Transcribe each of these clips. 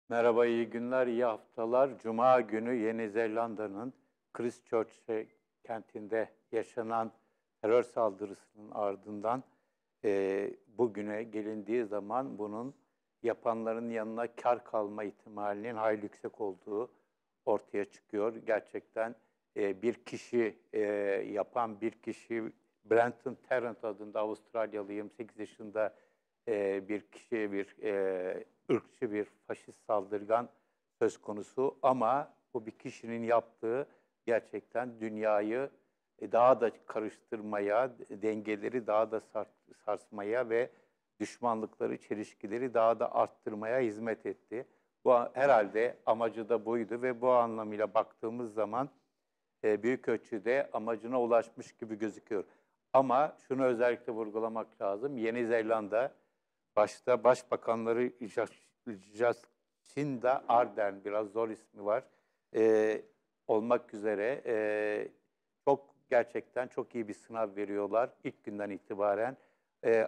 Merhaba, iyi günler, iyi haftalar. Cuma günü Yeni Zelanda'nın Christchurch kentinde yaşanan terör saldırısının ardından bugüne gelindiği zaman bunun yapanların yanına kar kalma ihtimalinin hayli yüksek olduğu ortaya çıkıyor. Gerçekten bir kişi yapan bir kişi Brenton Tarrant adında Avustralyalı 28 yaşında bir kişi ırkçı bir faşist saldırgan söz konusu ama bu bir kişinin yaptığı gerçekten dünyayı daha da karıştırmaya, dengeleri daha da sarsmaya ve düşmanlıkları, çelişkileri daha da arttırmaya hizmet etti. Bu herhalde amacı da buydu ve bu anlamıyla baktığımız zaman büyük ölçüde amacına ulaşmış gibi gözüküyor. Ama şunu özellikle vurgulamak lazım. Yeni Zelanda başta başbakanları Jacinda Ardern, biraz zor ismi var, e, olmak üzere gerçekten çok iyi bir sınav veriyorlar ilk günden itibaren.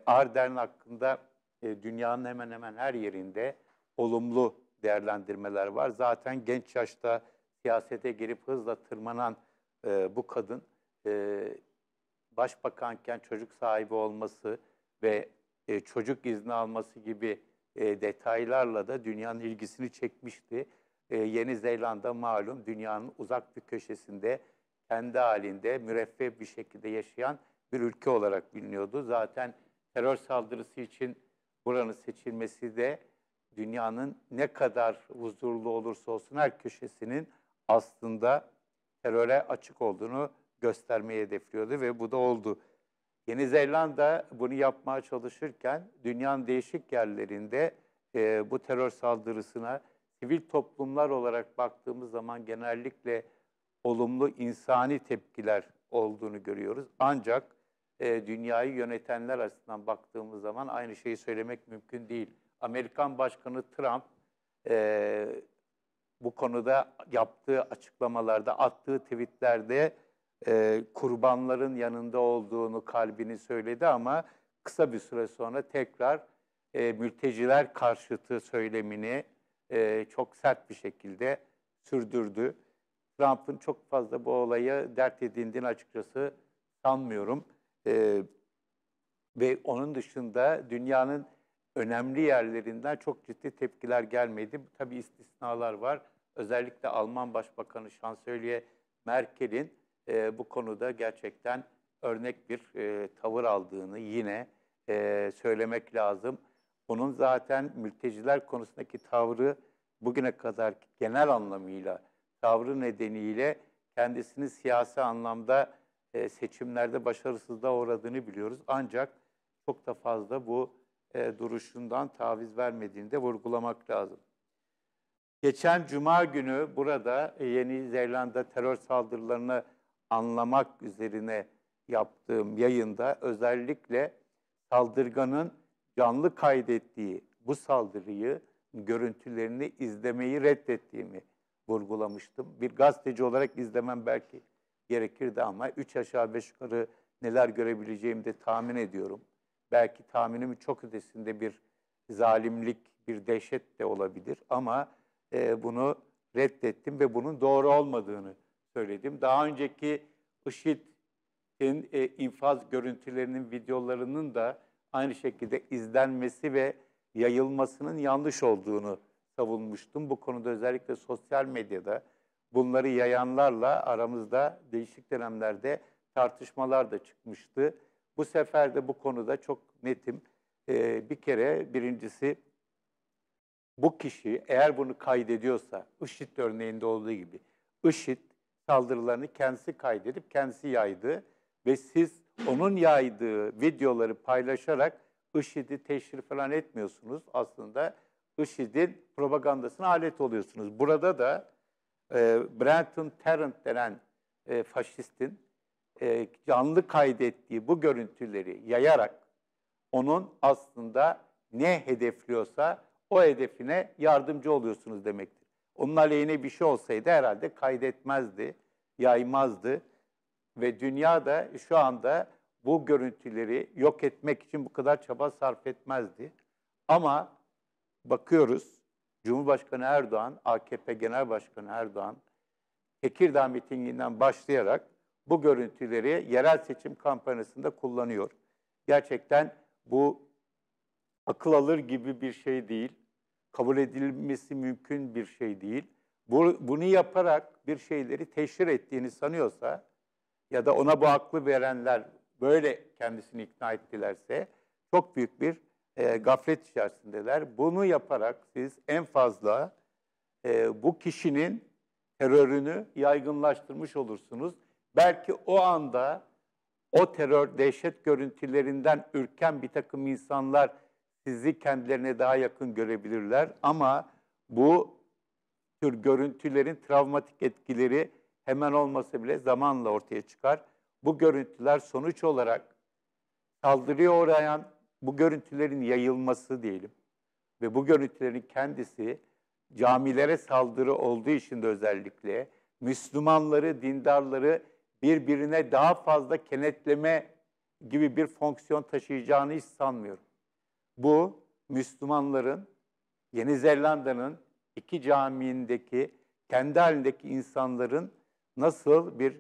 Ardern hakkında dünyanın hemen hemen her yerinde olumlu değerlendirmeler var. Zaten genç yaşta siyasete girip hızla tırmanan bu kadın başbakanken çocuk sahibi olması ve çocuk izni alması gibi detaylarla da dünyanın ilgisini çekmişti. Yeni Zelanda malum dünyanın uzak bir köşesinde kendi halinde müreffeh bir şekilde yaşayan bir ülke olarak biliniyordu. Zaten terör saldırısı için buranın seçilmesi de dünyanın ne kadar huzurlu olursa olsun her köşesinin aslında teröre açık olduğunu göstermeyi hedefliyordu ve bu da oldu. Yeni Zelanda bunu yapmaya çalışırken dünyanın değişik yerlerinde bu terör saldırısına sivil toplumlar olarak baktığımız zaman genellikle olumlu insani tepkiler olduğunu görüyoruz. Ancak dünyayı yönetenler açısından baktığımız zaman aynı şeyi söylemek mümkün değil. Amerikan Başkanı Trump e, bu konuda yaptığı açıklamalarda, attığı tweetlerde kurbanların yanında olduğunu, kalbini söyledi ama kısa bir süre sonra tekrar mülteciler karşıtı söylemini çok sert bir şekilde sürdürdü. Trump'ın çok fazla bu olayı dert edindiğini açıkçası sanmıyorum. E, Ve onun dışında dünyanın önemli yerlerinden çok ciddi tepkiler gelmedi. Tabii istisnalar var. Özellikle Alman Başbakanı Şansölye Merkel'in bu konuda gerçekten örnek bir tavır aldığını yine söylemek lazım. Onun zaten mülteciler konusundaki tavrı bugüne kadar genel anlamıyla tavrı nedeniyle kendisini siyasi anlamda seçimlerde başarısızlığa uğradığını biliyoruz. Ancak çok da fazla bu duruşundan taviz vermediğini de vurgulamak lazım. Geçen Cuma günü burada Yeni Zelanda terör saldırılarını anlamak üzerine yaptığım yayında özellikle saldırganın canlı kaydettiği bu saldırıyı, görüntülerini izlemeyi reddettiğimi vurgulamıştım. Bir gazeteci olarak izlemem belki gerekirdi ama 3 aşağı 5 yukarı neler görebileceğimi de tahmin ediyorum. Belki tahminimin çok ötesinde bir zalimlik, bir dehşet de olabilir ama bunu reddettim ve bunun doğru olmadığını söyledim. Daha önceki IŞİD'in infaz görüntülerinin, videolarının da aynı şekilde izlenmesi ve yayılmasının yanlış olduğunu savunmuştum. Bu konuda özellikle sosyal medyada bunları yayanlarla aramızda değişik dönemlerde tartışmalar da çıkmıştı. Bu sefer de bu konuda çok netim. Bir kere birincisi bu kişi eğer bunu kaydediyorsa, IŞİD örneğinde olduğu gibi, IŞİD saldırılarını kendisi kaydedip kendisi yaydı ve siz onun yaydığı videoları paylaşarak IŞİD'i teşhir falan etmiyorsunuz. Aslında IŞİD'in propagandasına alet oluyorsunuz. Burada da Brenton Tarrant denen faşistin canlı kaydettiği bu görüntüleri yayarak onun aslında ne hedefliyorsa o hedefine yardımcı oluyorsunuz demektir. Onun aleyhine bir şey olsaydı herhalde kaydetmezdi, yaymazdı ve dünya da şu anda bu görüntüleri yok etmek için bu kadar çaba sarf etmezdi. Ama bakıyoruz Cumhurbaşkanı Erdoğan, AKP Genel Başkanı Erdoğan, Tekirdağ mitinginden başlayarak bu görüntüleri yerel seçim kampanyasında kullanıyor. Gerçekten bu akıl alır gibi bir şey değil. Kabul edilmesi mümkün bir şey değil. Bunu yaparak bir şeyleri teşhir ettiğini sanıyorsa ya da ona bu aklı verenler böyle kendisini ikna ettilerse çok büyük bir gaflet içerisindeler. Bunu yaparak siz en fazla bu kişinin terörünü yaygınlaştırmış olursunuz. Belki o anda o terör, dehşet görüntülerinden ürken bir takım insanlar sizi kendilerine daha yakın görebilirler. Ama bu tür görüntülerin travmatik etkileri hemen olmasa bile zamanla ortaya çıkar. Bu görüntüler sonuç olarak saldırıya uğrayan, bu görüntülerin yayılması diyelim ve bu görüntülerin kendisi camilere saldırı olduğu için de özellikle Müslümanları, dindarları birbirine daha fazla kenetleme gibi bir fonksiyon taşıyacağını hiç sanmıyorum. Bu Müslümanların, Yeni Zelanda'nın iki camiindeki, kendi halindeki insanların nasıl bir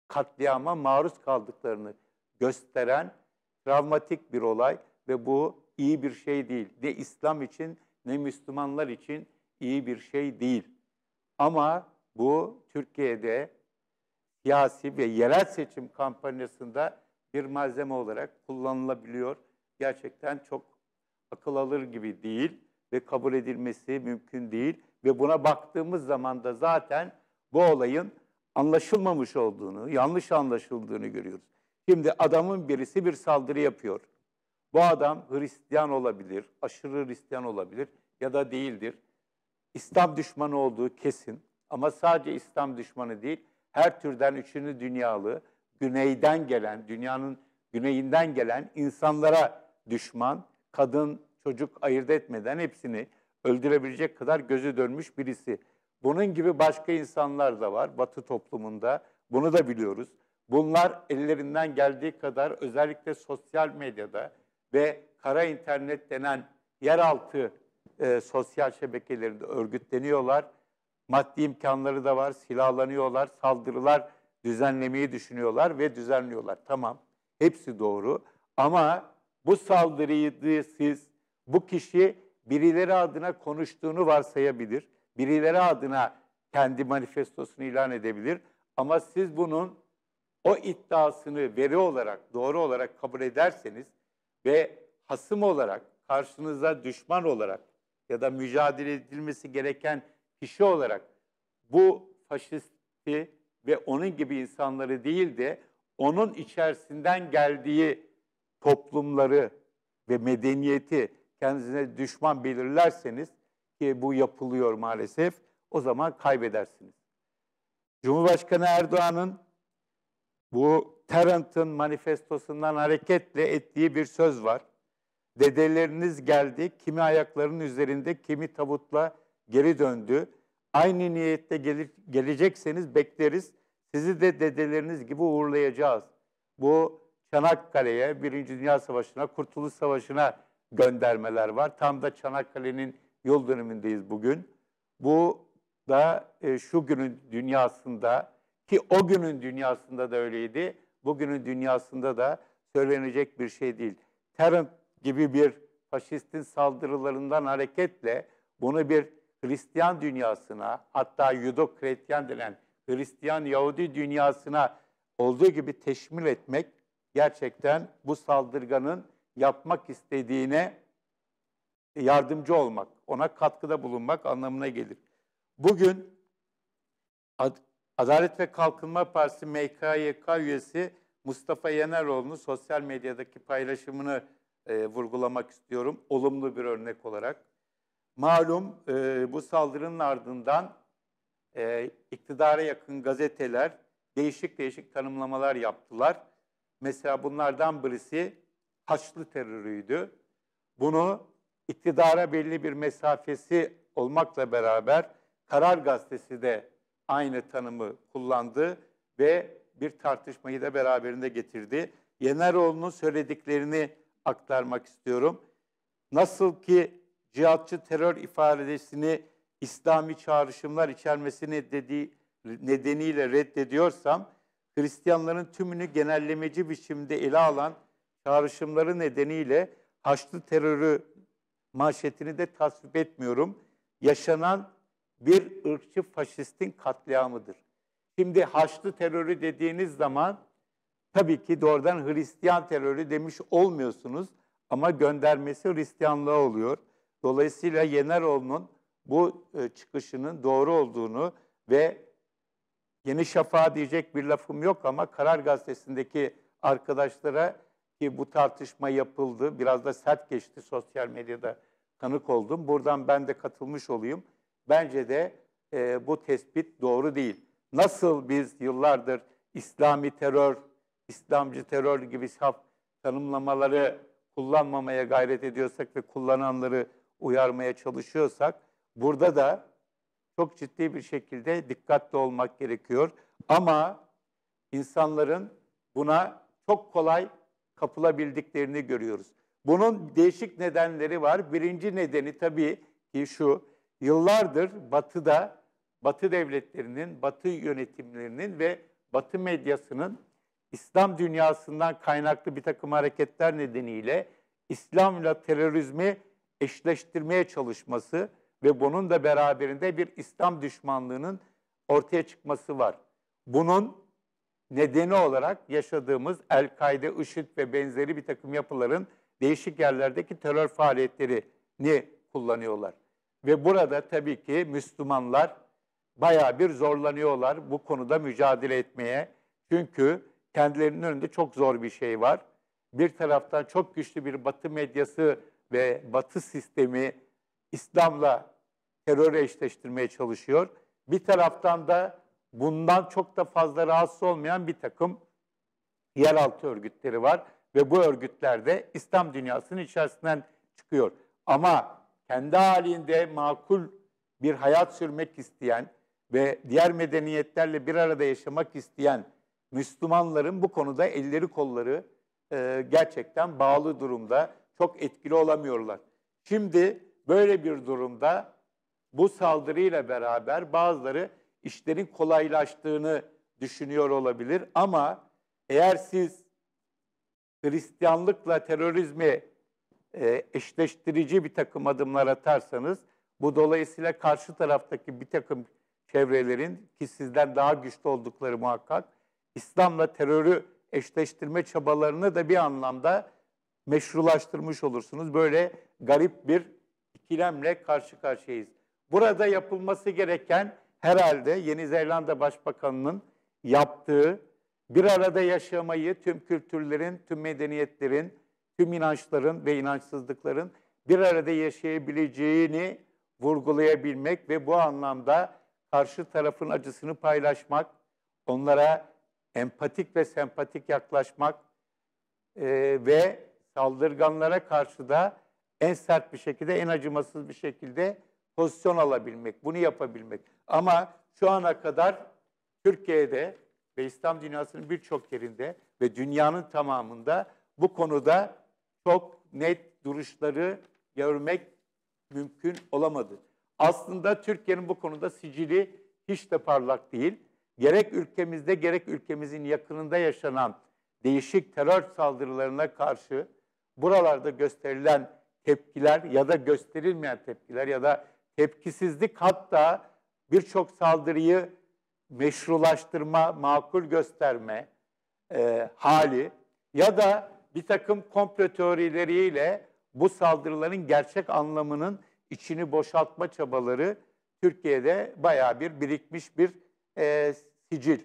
katliama maruz kaldıklarını gösteren travmatik bir olay ve bu iyi bir şey değil. Ne İslam için ne Müslümanlar için iyi bir şey değil. Ama bu Türkiye'de siyasi ve yerel seçim kampanyasında bir malzeme olarak kullanılabiliyor. Gerçekten çok akıl alır gibi değil ve kabul edilmesi mümkün değil. Ve buna baktığımız zaman da zaten bu olayın anlaşılmamış olduğunu, yanlış anlaşıldığını görüyoruz. Şimdi adamın birisi bir saldırı yapıyor. Bu adam Hristiyan olabilir, aşırı Hristiyan olabilir ya da değildir. İslam düşmanı olduğu kesin ama sadece İslam düşmanı değil, her türden üçüncü dünyalı, güneyden gelen, dünyanın güneyinden gelen insanlara düşman, kadın, çocuk ayırt etmeden hepsini öldürebilecek kadar gözü dönmüş birisi. Bunun gibi başka insanlar da var Batı toplumunda, bunu da biliyoruz. Bunlar ellerinden geldiği kadar özellikle sosyal medyada ve kara internet denen yeraltı sosyal şebekelerinde örgütleniyorlar. Maddi imkanları da var, silahlanıyorlar, saldırılar düzenlemeyi düşünüyorlar ve düzenliyorlar. Tamam, hepsi doğru ama bu saldırıyı siz, bu kişi birileri adına konuştuğunu varsayabilir, birileri adına kendi manifestosunu ilan edebilir ama siz bunun o iddiasını veri olarak, doğru olarak kabul ederseniz ve hasım olarak, karşınıza düşman olarak ya da mücadele edilmesi gereken kişi olarak bu faşisti ve onun gibi insanları değil de onun içerisinden geldiği toplumları ve medeniyeti kendinize düşman belirlerseniz ki bu yapılıyor maalesef, o zaman kaybedersiniz. Cumhurbaşkanı Erdoğan'ın bu Tarrant'ın manifestosundan hareketle ettiği bir söz var. Dedeleriniz geldi, kimi ayaklarının üzerinde, kimi tabutla geri döndü. Aynı niyette gelecekseniz bekleriz. Sizi de dedeleriniz gibi uğurlayacağız. Bu Çanakkale'ye, Birinci Dünya Savaşı'na, Kurtuluş Savaşı'na göndermeler var. Tam da Çanakkale'nin yıl dönümündeyiz bugün. Bu da şu günün dünyasında, ki o günün dünyasında da öyleydi, bugünün dünyasında da söylenecek bir şey değil. Tarrant gibi bir faşistin saldırılarından hareketle bunu bir Hristiyan dünyasına, hatta Yudo-Kretyen denen Hristiyan Yahudi dünyasına olduğu gibi teşmil etmek gerçekten bu saldırganın yapmak istediğine yardımcı olmak, ona katkıda bulunmak anlamına gelir. Bugün Adalet ve Kalkınma Partisi MKYK üyesi Mustafa Yeneroğlu'nun sosyal medyadaki paylaşımını vurgulamak istiyorum, olumlu bir örnek olarak. Malum bu saldırının ardından iktidara yakın gazeteler değişik değişik tanımlamalar yaptılar. Mesela bunlardan birisi Haçlı terörüydü. Bunu iktidara belli bir mesafesi olmakla beraber Karar Gazetesi de aynı tanımı kullandı ve bir tartışmayı da beraberinde getirdi. Yeneroğlu'nun söylediklerini aktarmak istiyorum. Nasıl ki cihatçı terör ifadesini İslami çağrışımlar içermesini nedeniyle reddediyorsam, Hristiyanların tümünü genellemeci biçimde ele alan çağrışımları nedeniyle Haçlı terörü manşetini de tasvip etmiyorum. Yaşanan bir ırkçı faşistin katliamıdır. Şimdi Haçlı terörü dediğiniz zaman tabii ki doğrudan Hristiyan terörü demiş olmuyorsunuz ama göndermesi Hristiyanlığa oluyor. Dolayısıyla Yeneroğlu'nun bu çıkışının doğru olduğunu ve Yeni Şafak'a diyecek bir lafım yok ama Karar Gazetesi'ndeki arkadaşlara ki bu tartışma yapıldı, biraz da sert geçti, sosyal medyada tanık oldum. Buradan ben de katılmış olayım. Bence de bu tespit doğru değil. Nasıl biz yıllardır İslami terör, İslamcı terör gibi saf tanımlamaları kullanmamaya gayret ediyorsak ve kullananları uyarmaya çalışıyorsak, burada da çok ciddi bir şekilde dikkatli olmak gerekiyor. Ama insanların buna çok kolay kapılabildiklerini görüyoruz. Bunun değişik nedenleri var. Birinci nedeni tabii ki şu: yıllardır Batı'da, Batı devletlerinin, Batı yönetimlerinin ve Batı medyasının İslam dünyasından kaynaklı bir takım hareketler nedeniyle İslam'la terörizmi eşleştirmeye çalışması ve bunun da beraberinde bir İslam düşmanlığının ortaya çıkması var. Bunun nedeni olarak yaşadığımız El-Kaide, IŞİD ve benzeri bir takım yapıların değişik yerlerdeki terör faaliyetlerini kullanıyorlar. Ve burada tabii ki Müslümanlar bayağı bir zorlanıyorlar bu konuda mücadele etmeye. Çünkü kendilerinin önünde çok zor bir şey var. Bir taraftan çok güçlü bir Batı medyası ve Batı sistemi İslam'la terörü eşleştirmeye çalışıyor. Bir taraftan da bundan çok da fazla rahatsız olmayan bir takım yeraltı örgütleri var. Ve bu örgütler de İslam dünyasının içerisinden çıkıyor. Ama kendi halinde makul bir hayat sürmek isteyen ve diğer medeniyetlerle bir arada yaşamak isteyen Müslümanların bu konuda elleri kolları gerçekten bağlı durumda, çok etkili olamıyorlar. Şimdi böyle bir durumda bu saldırıyla beraber bazıları işlerin kolaylaştığını düşünüyor olabilir. Ama eğer siz Hristiyanlıkla terörizmi eşleştirici bir takım adımlar atarsanız, bu dolayısıyla karşı taraftaki bir takım çevrelerin, ki sizden daha güçlü oldukları muhakkak, İslam'la terörü eşleştirme çabalarını da bir anlamda meşrulaştırmış olursunuz. Böyle garip bir ikilemle karşı karşıyayız. Burada yapılması gereken herhalde Yeni Zelanda Başbakanı'nın yaptığı, bir arada yaşamayı tüm kültürlerin, tüm medeniyetlerin, tüm inançların ve inançsızlıkların bir arada yaşayabileceğini vurgulayabilmek ve bu anlamda karşı tarafın acısını paylaşmak, onlara empatik ve sempatik yaklaşmak ve saldırganlara karşı da en sert bir şekilde, en acımasız bir şekilde pozisyon alabilmek, bunu yapabilmek. Ama şu ana kadar Türkiye'de ve İslam dünyasının birçok yerinde ve dünyanın tamamında bu konuda çok net duruşları görmek mümkün olamadı. Aslında Türkiye'nin bu konuda sicili hiç de parlak değil. Gerek ülkemizde gerek ülkemizin yakınında yaşanan değişik terör saldırılarına karşı buralarda gösterilen tepkiler ya da gösterilmeyen tepkiler ya da tepkisizlik, hatta birçok saldırıyı meşrulaştırma, makul gösterme hali ya da bir takım komplo teorileriyle bu saldırıların gerçek anlamının içini boşaltma çabaları Türkiye'de bayağı bir birikmiş bir sicil.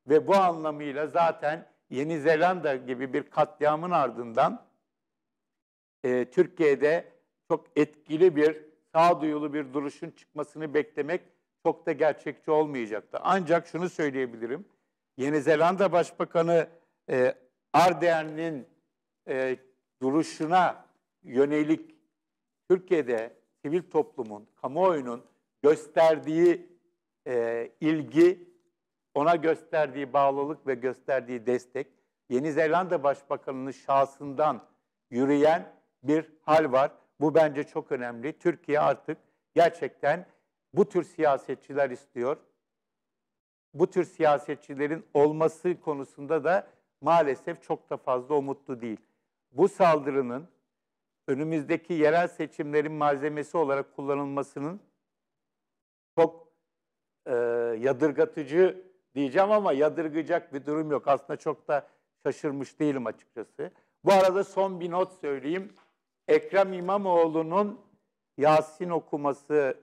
Ve bu anlamıyla zaten Yeni Zelanda gibi bir katliamın ardından Türkiye'de çok etkili bir, sağduyulu bir duruşun çıkmasını beklemek çok da gerçekçi olmayacaktı. Ancak şunu söyleyebilirim. Yeni Zelanda Başbakanı Ardern'in duruşuna yönelik Türkiye'de sivil toplumun, kamuoyunun gösterdiği ilgi, ona gösterdiği bağlılık ve gösterdiği destek, Yeni Zelanda Başbakanı'nın şahsından yürüyen bir hal var. bu bence çok önemli. Türkiye artık gerçekten bu tür siyasetçiler istiyor. Bu tür siyasetçilerin olması konusunda da maalesef çok da fazla umutlu değil. Bu saldırının önümüzdeki yerel seçimlerin malzemesi olarak kullanılmasının çok yadırgatıcı diyeceğim ama yadırgayacak bir durum yok. Aslında çok da şaşırmış değilim açıkçası. Bu arada son bir not söyleyeyim. Ekrem İmamoğlu'nun Yasin okuması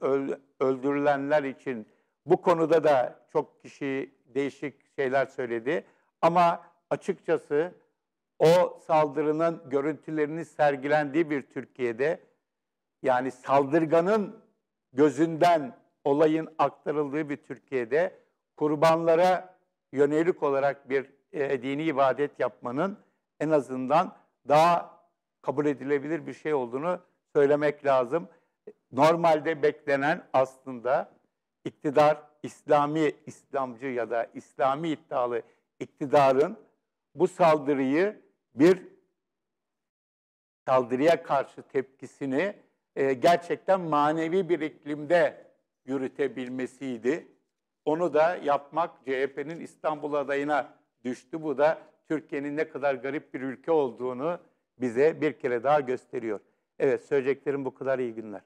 öldürülenler için bu konuda da çok kişi değişik şeyler söyledi. Ama açıkçası o saldırının görüntülerinin sergilendiği bir Türkiye'de, yani saldırganın gözünden olayın aktarıldığı bir Türkiye'de kurbanlara yönelik olarak bir dini ibadet yapmanın en azından daha kabul edilebilir bir şey olduğunu söylemek lazım. Normalde beklenen aslında iktidar, İslamcı ya da İslami iddialı iktidarın bu saldırıya karşı tepkisini gerçekten manevi bir iklimde yürütebilmesiydi. Onu da yapmak CHP'nin İstanbul adayına düştü. Bu da Türkiye'nin ne kadar garip bir ülke olduğunu bize bir kere daha gösteriyor. Evet, söyleyeceklerim bu kadar. İyi günler.